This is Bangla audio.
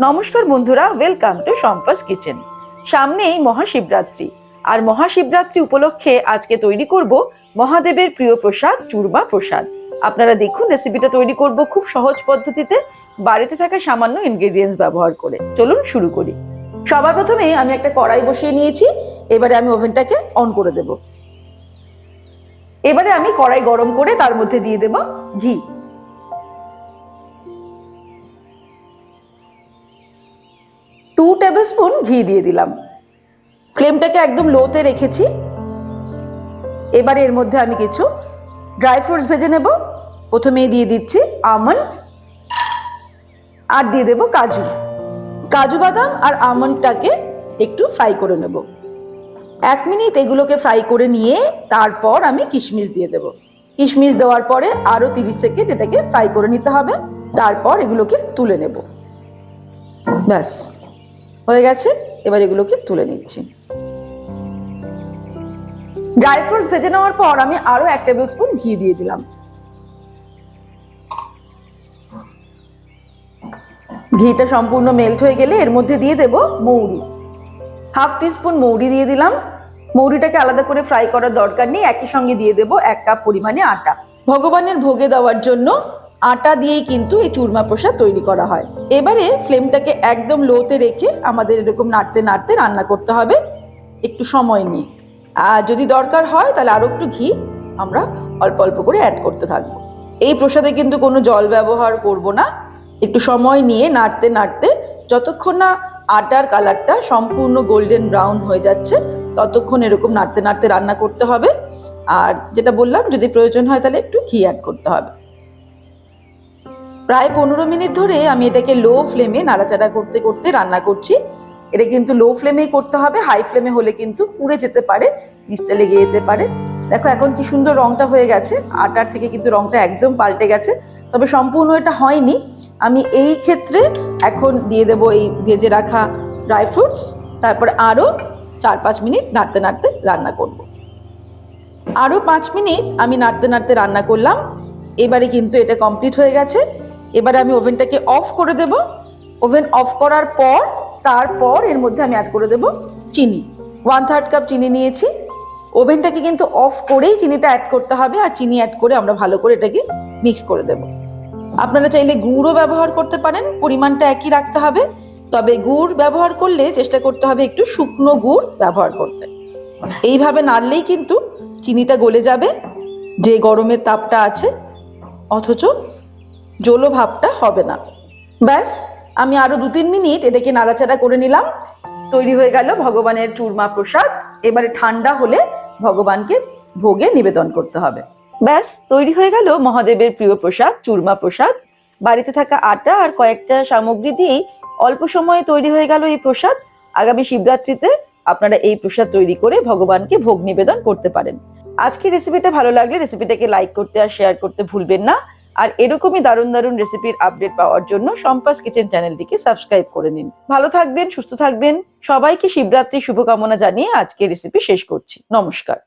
নমস্কার বন্ধুরা, ওয়েলকাম টু সম্পাস কিচেন। সামনেই মহাশিবরাত্রি, আর মহাশিবরাত্রি উপলক্ষে আজকে তৈরি করব মহাদেবের প্রিয় প্রসাদ চূরমা প্রসাদ। আপনারা দেখুন, রেসিপিটা তৈরি করব খুব সহজ পদ্ধতিতে, বাড়িতে থাকা সামান্য ইনগ্রেডিয়েন্টস ব্যবহার করে। চলুন শুরু করি। সবার প্রথমে আমি একটা কড়াই বসিয়ে নিয়েছি। এবারে আমি ওভেনটাকে অন করে দেব। এবারে আমি কড়াই গরম করে তার মধ্যে দিয়ে দেব ঘি। 2 টেবিল স্পুন ঘি দিয়ে দিলাম। ফ্লেমটাকে একদম লোতে রেখেছি। এবারে এর মধ্যে আমি কিছু ড্রাই ফ্রুটস ভেজে নেব। প্রথমেই দিয়ে দিচ্ছি আমন্ড, আর দিয়ে দেব কাজু। কাজু বাদাম আর আমন্ডটাকে একটু ফ্রাই করে নেব। 1 মিনিট এগুলোকে ফ্রাই করে নিয়ে তারপর আমি কিশমিশ দিয়ে দেব। কিশমিশ দেওয়ার পরে আরো 30 সেকেন্ড এটাকে ফ্রাই করে নিতে হবে। তারপর এগুলোকে তুলে নেব। ব্যাস হয়ে গেছে। এবার এগুলোকে তুলে নিচ্ছি। ড্রাই ফ্রুটস ভেজে নেওয়ার পর আমি আরো 1 টেবিল স্পুন ঘি দিয়ে দিলাম। ঘিটা সম্পূর্ণ মেল্ট হয়ে গেলে এর মধ্যে দিয়ে দেব মৌরি। 1/2 টিস্পুন মৌরি দিয়ে দিলাম। মৌরিটাকে আলাদা করে ফ্রাই করার দরকার নেই, একই সঙ্গে দিয়ে দেব 1 কাপ পরিমাণে আটা। ভগবানের ভোগে দেওয়ার জন্য আটা দিয়েই কিন্তু এই চূরমা প্রসাদ তৈরি করা হয়। এবারে ফ্লেমটাকে একদম লোতে রেখে আমাদের এরকম নাড়তে নাড়তে রান্না করতে হবে একটু সময় নিয়ে। আর যদি দরকার হয় তাহলে আরো একটু ঘি আমরা অল্প অল্প করে অ্যাড করতে থাকবো। এই প্রসাদে কিন্তু কোনো জল ব্যবহার করব না। একটু সময় নিয়ে নাড়তে নাড়তে যতক্ষণ না আটার কালারটা সম্পূর্ণ গোল্ডেন ব্রাউন হয়ে যাচ্ছে ততক্ষণ এরকম নাড়তে নাড়তে রান্না করতে হবে। আর যেটা বললাম, যদি প্রয়োজন হয় তাহলে একটু ঘি অ্যাড করতে হবে। প্রায় 15 মিনিট ধরে আমি এটাকে লো ফ্লেমে নাড়াচাড়া করতে করতে রান্না করছি। এটা কিন্তু লো ফ্লেমেই করতে হবে, হাই ফ্লেমে হলে কিন্তু পুড়ে যেতে পারে, নিচটা লেগে যেতে পারে। দেখো এখন কি সুন্দর রংটা হয়ে গেছে, আটার থেকে কিন্তু রংটা একদম পাল্টে গেছে। তবে সম্পূর্ণ এটা হয়নি। আমি এই ক্ষেত্রে এখন দিয়ে দেব এই ভেজে রাখা ড্রাই ফ্রুটস। তারপর আরো 4-5 মিনিট নাড়তে নাড়তে রান্না করব। আরো 5 মিনিট আমি নাড়তে নাড়তে রান্না করলাম। এবারে কিন্তু এটা কমপ্লিট হয়ে গেছে। এবারে আমি ওভেনটাকে অফ করে দেব। ওভেন অফ করার পর তারপর এর মধ্যে আমি অ্যাড করে দেব চিনি। 1/3 কাপ চিনি নিয়েছি। ওভেনটাকে কিন্তু অফ করেই চিনিটা অ্যাড করতে হবে, আর চিনি অ্যাড করে আমরা ভালো করে এটাকে মিক্স করে দেব। আপনারা চাইলে গুড়ও ব্যবহার করতে পারেন, পরিমাণটা একই রাখতে হবে। তবে গুড় ব্যবহার করলে চেষ্টা করতে হবে একটু শুকনো গুড় ব্যবহার করতে। এইভাবে নাড়লেই কিন্তু চিনিটা গলে যাবে, যে গরমের তাপটা আছে, অথচ জলো ভাবটা হবে না। ব্যাস আমি আরো 2-3 মিনিট এটাকে নাড়াচাড়া করে নিলাম। তৈরি হয়ে গেল ভগবানের চূরমা প্রসাদ। এবারে ঠান্ডা হলে ভগবানকে ভোগে নিবেদন করতে হবে। ব্যাস তৈরি হয়ে গেল মহাদেবের প্রিয় প্রসাদ চূরমা প্রসাদ। বাড়িতে থাকা আটা আর কয়েকটা সামগ্রী দিয়েই অল্প সময়ে তৈরি হয়ে গেল এই প্রসাদ। আগামী শিবরাত্রিতে আপনারা এই প্রসাদ তৈরি করে ভগবানকে ভোগ নিবেদন করতে পারেন। আজকের রেসিপিটা ভালো লাগলে রেসিপিটাকে লাইক করতে আর শেয়ার করতে ভুলবেন না। আর এরকমই দারুণ দারুণ রেসিপির আপডেট পাওয়ার জন্য সম্পাস কিচেন চ্যানেলটিকে সাবস্ক্রাইব করে নিন। ভালো থাকবেন, সুস্থ থাকবেন। সবাইকে শিবরাত্রির শুভকামনা জানিয়ে আজকের রেসিপি শেষ করছি। নমস্কার।